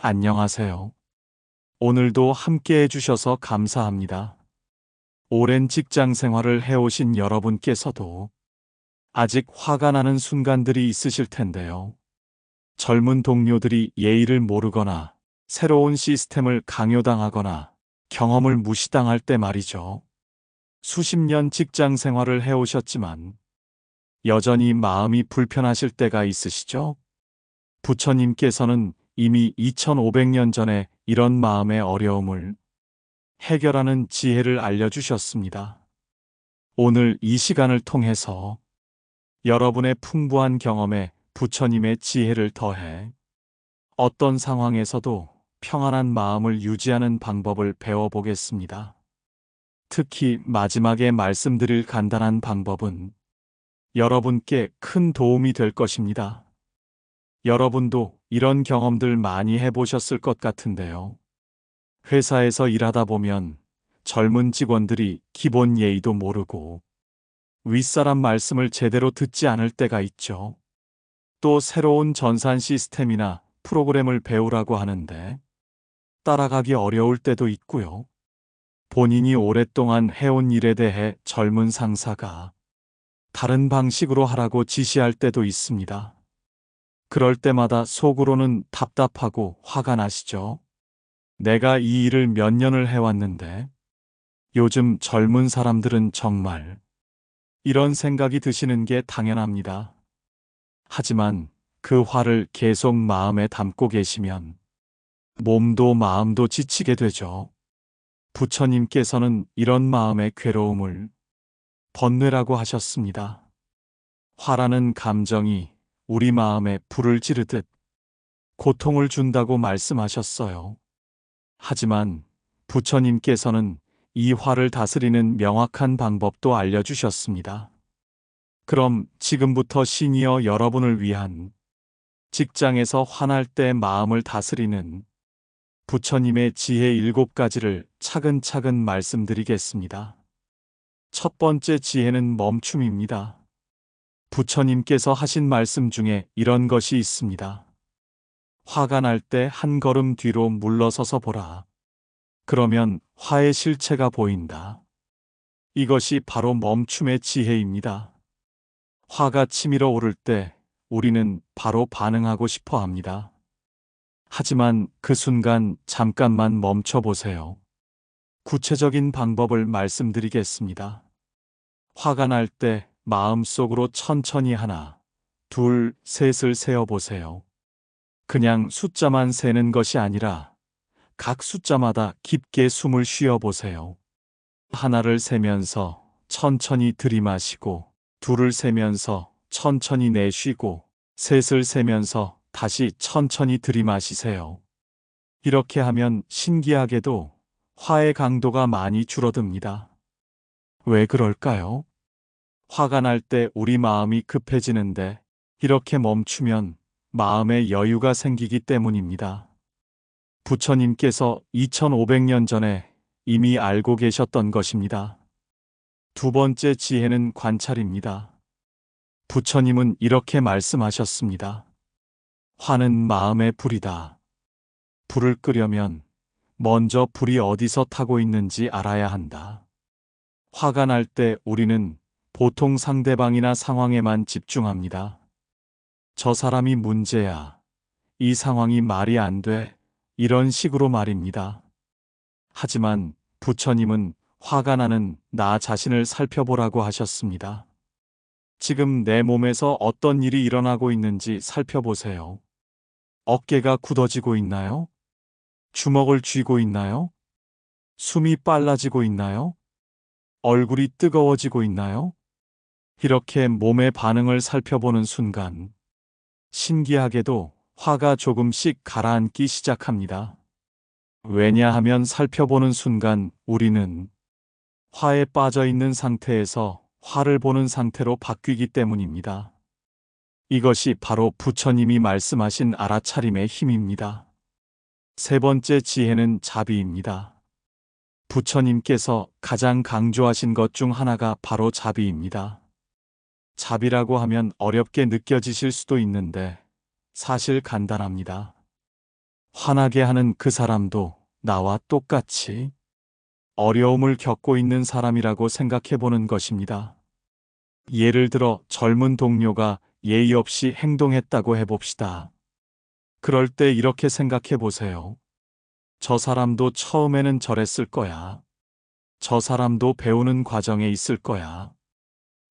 안녕하세요. 오늘도 함께 해주셔서 감사합니다. 오랜 직장 생활을 해오신 여러분께서도 아직 화가 나는 순간들이 있으실 텐데요. 젊은 동료들이 예의를 모르거나 새로운 시스템을 강요당하거나 경험을 무시당할 때 말이죠. 수십 년 직장 생활을 해오셨지만 여전히 마음이 불편하실 때가 있으시죠? 부처님께서는 이미 2500년 전에 이런 마음의 어려움을 해결하는 지혜를 알려주셨습니다. 오늘 이 시간을 통해서 여러분의 풍부한 경험에 부처님의 지혜를 더해 어떤 상황에서도 평안한 마음을 유지하는 방법을 배워보겠습니다. 특히 마지막에 말씀드릴 간단한 방법은 여러분께 큰 도움이 될 것입니다. 여러분도 이런 경험들 많이 해보셨을 것 같은데요. 회사에서 일하다 보면 젊은 직원들이 기본 예의도 모르고 윗사람 말씀을 제대로 듣지 않을 때가 있죠. 또 새로운 전산 시스템이나 프로그램을 배우라고 하는데 따라가기 어려울 때도 있고요. 본인이 오랫동안 해온 일에 대해 젊은 상사가 다른 방식으로 하라고 지시할 때도 있습니다. 그럴 때마다 속으로는 답답하고 화가 나시죠? 내가 이 일을 몇 년을 해왔는데 요즘 젊은 사람들은 정말 이런 생각이 드시는 게 당연합니다. 하지만 그 화를 계속 마음에 담고 계시면 몸도 마음도 지치게 되죠. 부처님께서는 이런 마음의 괴로움을 번뇌라고 하셨습니다. 화라는 감정이 우리 마음에 불을 지르듯 고통을 준다고 말씀하셨어요. 하지만 부처님께서는 이 화를 다스리는 명확한 방법도 알려주셨습니다. 그럼 지금부터 시니어 여러분을 위한 직장에서 화날 때 마음을 다스리는 부처님의 지혜 7가지를 차근차근 말씀드리겠습니다. 첫 번째 지혜는 멈춤입니다. 부처님께서 하신 말씀 중에 이런 것이 있습니다. 화가 날 때 한 걸음 뒤로 물러서서 보라. 그러면 화의 실체가 보인다. 이것이 바로 멈춤의 지혜입니다. 화가 치밀어 오를 때 우리는 바로 반응하고 싶어 합니다. 하지만 그 순간 잠깐만 멈춰 보세요. 구체적인 방법을 말씀드리겠습니다. 화가 날 때 마음속으로 천천히 하나, 둘, 셋을 세어 보세요. 그냥 숫자만 세는 것이 아니라 각 숫자마다 깊게 숨을 쉬어 보세요. 하나를 세면서 천천히 들이마시고, 둘을 세면서 천천히 내쉬고, 셋을 세면서 다시 천천히 들이마시세요. 이렇게 하면 신기하게도 화의 강도가 많이 줄어듭니다. 왜 그럴까요? 화가 날 때 우리 마음이 급해지는데 이렇게 멈추면 마음의 여유가 생기기 때문입니다. 부처님께서 2500년 전에 이미 알고 계셨던 것입니다. 두 번째 지혜는 관찰입니다. 부처님은 이렇게 말씀하셨습니다. 화는 마음의 불이다. 불을 끄려면 먼저 불이 어디서 타고 있는지 알아야 한다. 화가 날 때 우리는 보통 상대방이나 상황에만 집중합니다. 저 사람이 문제야. 이 상황이 말이 안 돼. 이런 식으로 말입니다. 하지만 부처님은 화가 나는 나 자신을 살펴보라고 하셨습니다. 지금 내 몸에서 어떤 일이 일어나고 있는지 살펴보세요. 어깨가 굳어지고 있나요? 주먹을 쥐고 있나요? 숨이 빨라지고 있나요? 얼굴이 뜨거워지고 있나요? 이렇게 몸의 반응을 살펴보는 순간 신기하게도 화가 조금씩 가라앉기 시작합니다. 왜냐하면 살펴보는 순간 우리는 화에 빠져 있는 상태에서 화를 보는 상태로 바뀌기 때문입니다. 이것이 바로 부처님이 말씀하신 알아차림의 힘입니다. 세 번째 지혜는 자비입니다. 부처님께서 가장 강조하신 것 중 하나가 바로 자비입니다. 자비라고 하면 어렵게 느껴지실 수도 있는데 사실 간단합니다. 화나게 하는 그 사람도 나와 똑같이 어려움을 겪고 있는 사람이라고 생각해 보는 것입니다. 예를 들어 젊은 동료가 예의 없이 행동했다고 해봅시다. 그럴 때 이렇게 생각해 보세요. 저 사람도 처음에는 저랬을 거야. 저 사람도 배우는 과정에 있을 거야.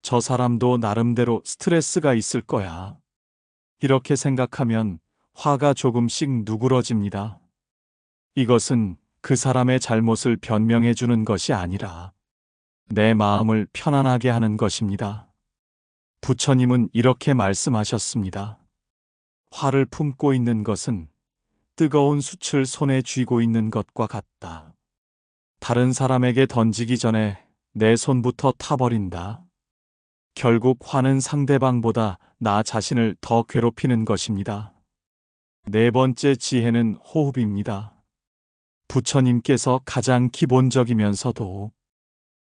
저 사람도 나름대로 스트레스가 있을 거야. 이렇게 생각하면 화가 조금씩 누그러집니다. 이것은 그 사람의 잘못을 변명해 주는 것이 아니라 내 마음을 편안하게 하는 것입니다. 부처님은 이렇게 말씀하셨습니다. 화를 품고 있는 것은 뜨거운 숯을 손에 쥐고 있는 것과 같다. 다른 사람에게 던지기 전에 내 손부터 타버린다. 결국 화는 상대방보다 나 자신을 더 괴롭히는 것입니다. 네 번째 지혜는 호흡입니다. 부처님께서 가장 기본적이면서도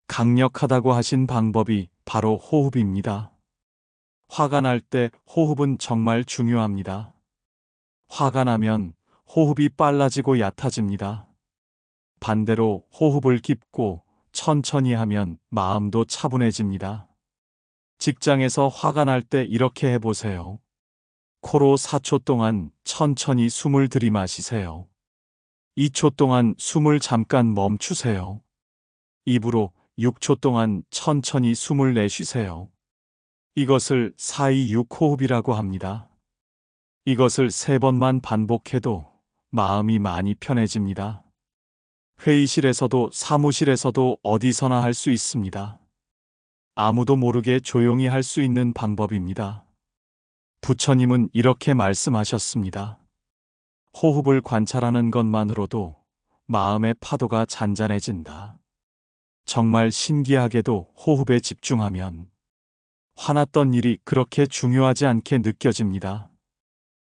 강력하다고 하신 방법이 바로 호흡입니다. 화가 날 때 호흡은 정말 중요합니다. 화가 나면 호흡이 빨라지고 얕아집니다. 반대로 호흡을 깊고 천천히 하면 마음도 차분해집니다. 직장에서 화가 날 때 이렇게 해보세요. 코로 4초 동안 천천히 숨을 들이마시세요. 2초 동안 숨을 잠깐 멈추세요. 입으로 6초 동안 천천히 숨을 내쉬세요. 이것을 4-2-6호흡이라고 합니다. 이것을 3번만 반복해도 마음이 많이 편해집니다. 회의실에서도 사무실에서도 어디서나 할 수 있습니다. 아무도 모르게 조용히 할 수 있는 방법입니다. 부처님은 이렇게 말씀하셨습니다. 호흡을 관찰하는 것만으로도 마음의 파도가 잔잔해진다. 정말 신기하게도 호흡에 집중하면 화났던 일이 그렇게 중요하지 않게 느껴집니다.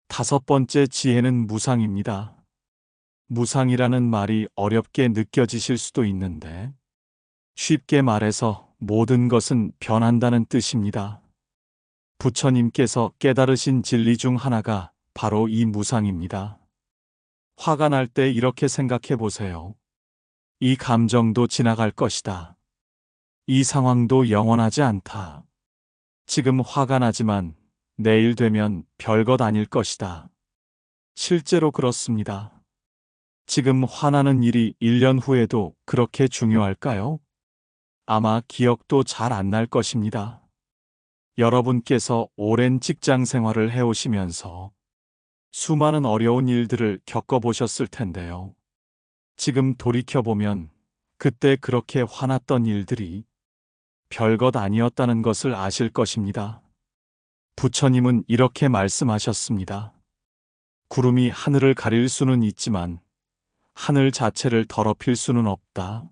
5번째 지혜는 무상입니다. 무상이라는 말이 어렵게 느껴지실 수도 있는데 쉽게 말해서 모든 것은 변한다는 뜻입니다. 부처님께서 깨달으신 진리 중 하나가 바로 이 무상입니다. 화가 날 때 이렇게 생각해 보세요. 이 감정도 지나갈 것이다. 이 상황도 영원하지 않다. 지금 화가 나지만 내일 되면 별것 아닐 것이다. 실제로 그렇습니다. 지금 화나는 일이 1년 후에도 그렇게 중요할까요? 아마 기억도 잘 안 날 것입니다. 여러분께서 오랜 직장 생활을 해오시면서 수많은 어려운 일들을 겪어보셨을 텐데요. 지금 돌이켜보면 그때 그렇게 화났던 일들이 별것 아니었다는 것을 아실 것입니다. 부처님은 이렇게 말씀하셨습니다. 구름이 하늘을 가릴 수는 있지만 하늘 자체를 더럽힐 수는 없다.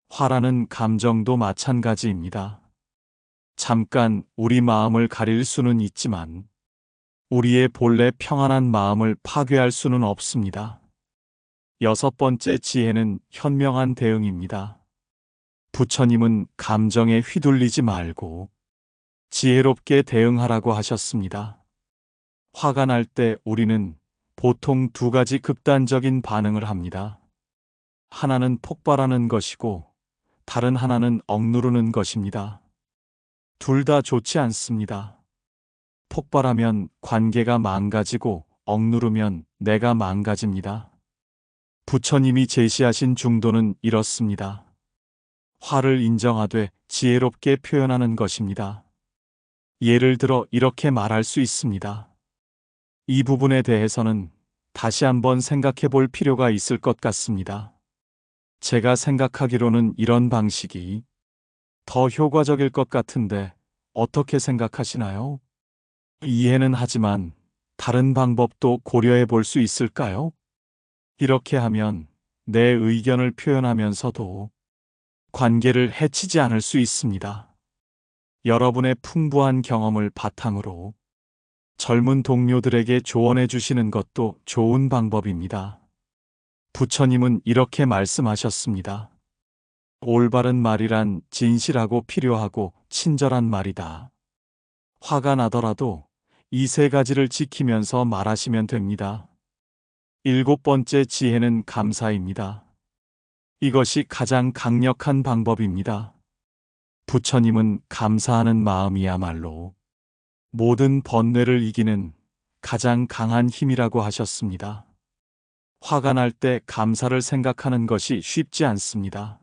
화라는 감정도 마찬가지입니다. 잠깐 우리 마음을 가릴 수는 있지만 우리의 본래 평안한 마음을 파괴할 수는 없습니다. 6번째 지혜는 현명한 대응입니다. 부처님은 감정에 휘둘리지 말고 지혜롭게 대응하라고 하셨습니다. 화가 날 때 우리는 보통 2가지 극단적인 반응을 합니다. 하나는 폭발하는 것이고 다른 하나는 억누르는 것입니다. 둘 다 좋지 않습니다. 폭발하면 관계가 망가지고 억누르면 내가 망가집니다. 부처님이 제시하신 중도는 이렇습니다. 화를 인정하되 지혜롭게 표현하는 것입니다. 예를 들어 이렇게 말할 수 있습니다. 이 부분에 대해서는 다시 한번 생각해 볼 필요가 있을 것 같습니다. 제가 생각하기로는 이런 방식이 더 효과적일 것 같은데 어떻게 생각하시나요? 이해는 하지만 다른 방법도 고려해 볼 수 있을까요? 이렇게 하면 내 의견을 표현하면서도 관계를 해치지 않을 수 있습니다. 여러분의 풍부한 경험을 바탕으로 젊은 동료들에게 조언해 주시는 것도 좋은 방법입니다. 부처님은 이렇게 말씀하셨습니다. 올바른 말이란 진실하고 필요하고 친절한 말이다. 화가 나더라도 이 3가지를 지키면서 말하시면 됩니다. 일곱 번째 지혜는 감사입니다. 이것이 가장 강력한 방법입니다. 부처님은 감사하는 마음이야말로 모든 번뇌를 이기는 가장 강한 힘이라고 하셨습니다. 화가 날 때 감사를 생각하는 것이 쉽지 않습니다.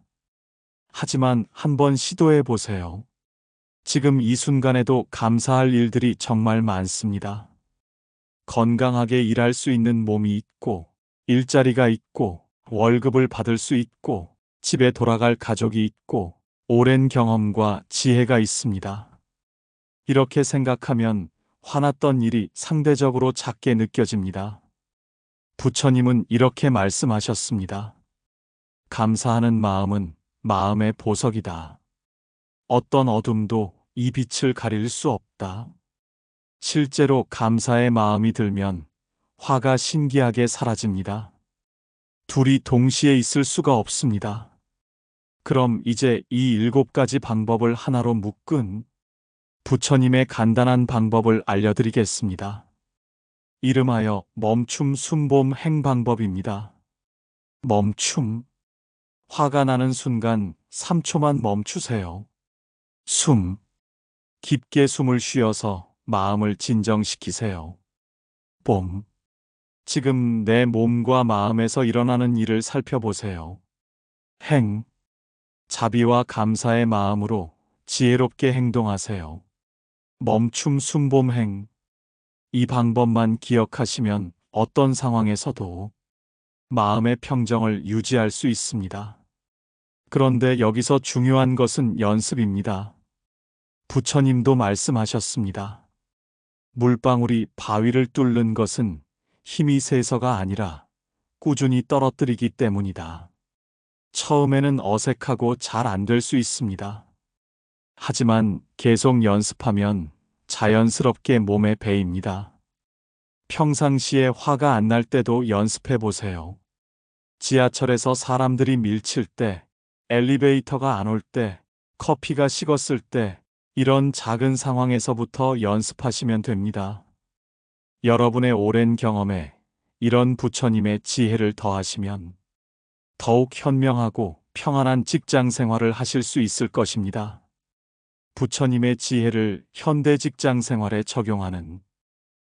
하지만 한번 시도해 보세요. 지금 이 순간에도 감사할 일들이 정말 많습니다. 건강하게 일할 수 있는 몸이 있고, 일자리가 있고, 월급을 받을 수 있고, 집에 돌아갈 가족이 있고, 오랜 경험과 지혜가 있습니다. 이렇게 생각하면 화났던 일이 상대적으로 작게 느껴집니다. 부처님은 이렇게 말씀하셨습니다. 감사하는 마음은 마음의 보석이다. 어떤 어둠도 이 빛을 가릴 수 없다. 실제로 감사의 마음이 들면 화가 신기하게 사라집니다. 둘이 동시에 있을 수가 없습니다. 그럼 이제 이 7가지 방법을 하나로 묶은 부처님의 간단한 방법을 알려드리겠습니다. 이름하여 멈춤 숨봄 행 방법입니다. 멈춤. 화가 나는 순간 3초만 멈추세요. 숨. 깊게 숨을 쉬어서 마음을 진정시키세요. 봄. 지금 내 몸과 마음에서 일어나는 일을 살펴보세요. 행. 자비와 감사의 마음으로 지혜롭게 행동하세요. 멈춤 숨봄 행. 이 방법만 기억하시면 어떤 상황에서도 마음의 평정을 유지할 수 있습니다. 그런데 여기서 중요한 것은 연습입니다. 부처님도 말씀하셨습니다. 물방울이 바위를 뚫는 것은 힘이 세서가 아니라 꾸준히 떨어뜨리기 때문이다. 처음에는 어색하고 잘 안 될 수 있습니다. 하지만 계속 연습하면 자연스럽게 몸에 배입니다. 평상시에 화가 안 날 때도 연습해 보세요. 지하철에서 사람들이 밀칠 때, 엘리베이터가 안 올 때, 커피가 식었을 때, 이런 작은 상황에서부터 연습하시면 됩니다. 여러분의 오랜 경험에 이런 부처님의 지혜를 더하시면 더욱 현명하고 평안한 직장 생활을 하실 수 있을 것입니다. 부처님의 지혜를 현대 직장 생활에 적용하는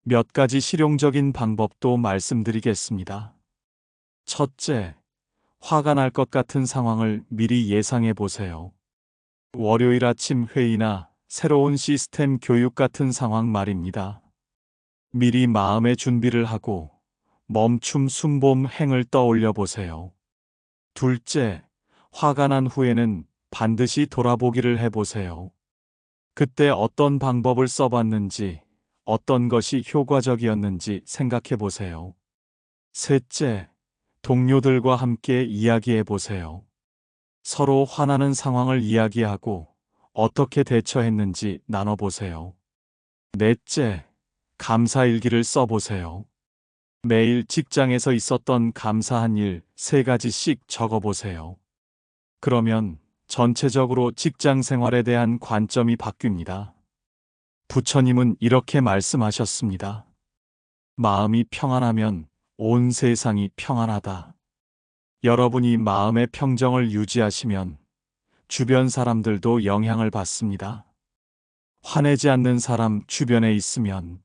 몇 가지 실용적인 방법도 말씀드리겠습니다. 첫째, 화가 날 것 같은 상황을 미리 예상해 보세요. 월요일 아침 회의나 새로운 시스템 교육 같은 상황 말입니다. 미리 마음의 준비를 하고 멈춤 숨봄 행을 떠올려 보세요. 둘째, 화가 난 후에는 반드시 돌아보기를 해보세요. 그때 어떤 방법을 써봤는지, 어떤 것이 효과적이었는지 생각해 보세요. 셋째, 동료들과 함께 이야기해 보세요. 서로 화나는 상황을 이야기하고 어떻게 대처했는지 나눠보세요. 넷째, 감사일기를 써보세요. 매일 직장에서 있었던 감사한 일 3가지씩 적어보세요. 그러면 전체적으로 직장 생활에 대한 관점이 바뀝니다. 부처님은 이렇게 말씀하셨습니다. 마음이 평안하면 온 세상이 평안하다. 여러분이 마음의 평정을 유지하시면 주변 사람들도 영향을 받습니다. 화내지 않는 사람 주변에 있으면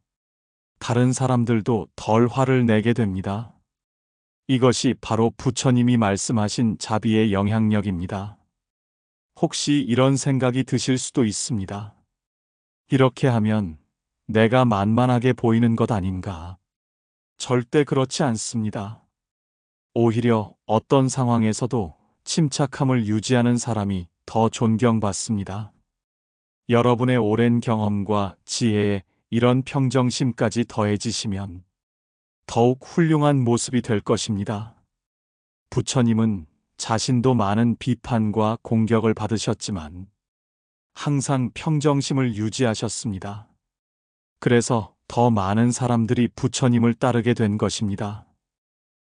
다른 사람들도 덜 화를 내게 됩니다. 이것이 바로 부처님이 말씀하신 자비의 영향력입니다. 혹시 이런 생각이 드실 수도 있습니다. 이렇게 하면 내가 만만하게 보이는 것 아닌가? 절대 그렇지 않습니다. 오히려 어떤 상황에서도 침착함을 유지하는 사람이 더 존경받습니다. 여러분의 오랜 경험과 지혜에 이런 평정심까지 더해지시면 더욱 훌륭한 모습이 될 것입니다. 부처님은 자신도 많은 비판과 공격을 받으셨지만 항상 평정심을 유지하셨습니다. 그래서 더 많은 사람들이 부처님을 따르게 된 것입니다.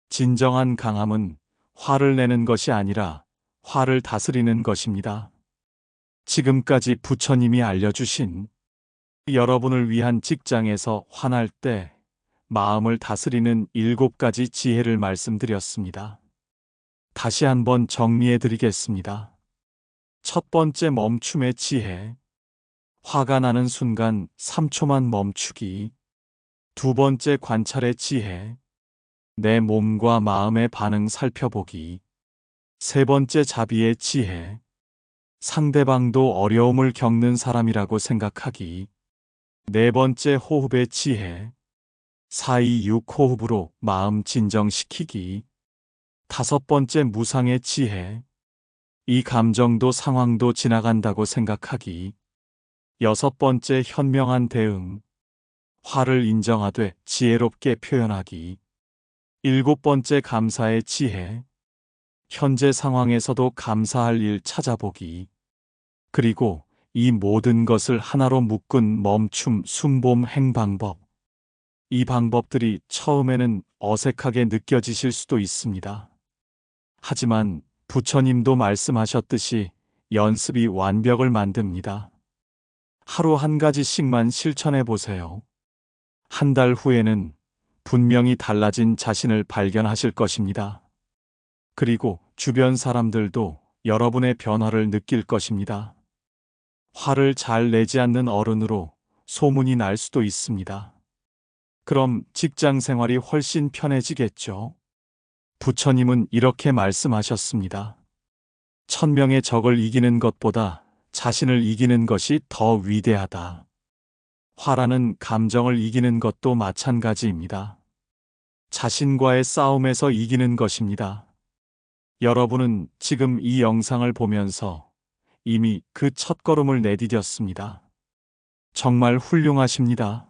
진정한 강함은 화를 내는 것이 아니라 화를 다스리는 것입니다. 지금까지 부처님이 알려주신 여러분을 위한 직장에서 화날 때 마음을 다스리는 7가지 지혜를 말씀드렸습니다. 다시 한번 정리해 드리겠습니다. 첫 번째, 멈춤의 지혜. 화가 나는 순간 3초만 멈추기. 두 번째, 관찰의 지혜. 내 몸과 마음의 반응 살펴보기. 세 번째, 자비의 지혜. 상대방도 어려움을 겪는 사람이라고 생각하기. 네 번째, 호흡의 지혜. 4-2-6 호흡으로 마음 진정시키기. 다섯 번째, 무상의 지혜. 이 감정도 상황도 지나간다고 생각하기. 여섯 번째, 현명한 대응. 화를 인정하되 지혜롭게 표현하기. 일곱 번째, 감사의 지혜. 현재 상황에서도 감사할 일 찾아보기. 그리고 이 모든 것을 하나로 묶은 멈춤, 숨봄, 행방법. 이 방법들이 처음에는 어색하게 느껴지실 수도 있습니다. 하지만 부처님도 말씀하셨듯이 연습이 완벽을 만듭니다. 하루 한 가지씩만 실천해 보세요. 한 달 후에는 분명히 달라진 자신을 발견하실 것입니다. 그리고 주변 사람들도 여러분의 변화를 느낄 것입니다. 화를 잘 내지 않는 어른으로 소문이 날 수도 있습니다. 그럼 직장 생활이 훨씬 편해지겠죠? 부처님은 이렇게 말씀하셨습니다. 1000명의 적을 이기는 것보다 자신을 이기는 것이 더 위대하다. 화라는 감정을 이기는 것도 마찬가지입니다. 자신과의 싸움에서 이기는 것입니다. 여러분은 지금 이 영상을 보면서 이미 그 첫걸음을 내디뎠습니다. 정말 훌륭하십니다.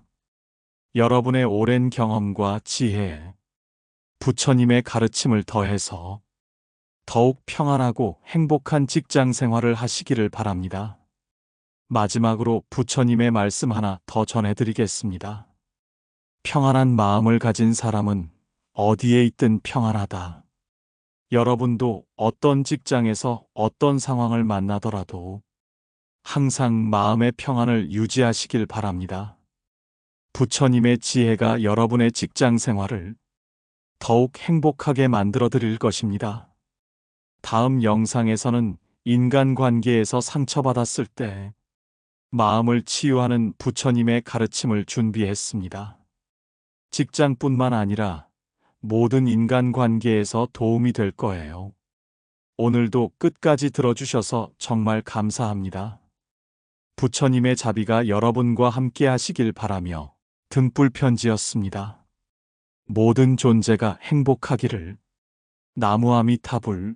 여러분의 오랜 경험과 지혜에 부처님의 가르침을 더해서 더욱 평안하고 행복한 직장 생활을 하시기를 바랍니다. 마지막으로 부처님의 말씀 하나 더 전해드리겠습니다. 평안한 마음을 가진 사람은 어디에 있든 평안하다. 여러분도 어떤 직장에서 어떤 상황을 만나더라도 항상 마음의 평안을 유지하시길 바랍니다. 부처님의 지혜가 여러분의 직장 생활을 더욱 행복하게 만들어 드릴 것입니다. 다음 영상에서는 인간관계에서 상처받았을 때 마음을 치유하는 부처님의 가르침을 준비했습니다. 직장뿐만 아니라 모든 인간관계에서 도움이 될 거예요. 오늘도 끝까지 들어주셔서 정말 감사합니다. 부처님의 자비가 여러분과 함께 하시길 바라며 등불 편지였습니다. 모든 존재가 행복하기를. 나무아미타불.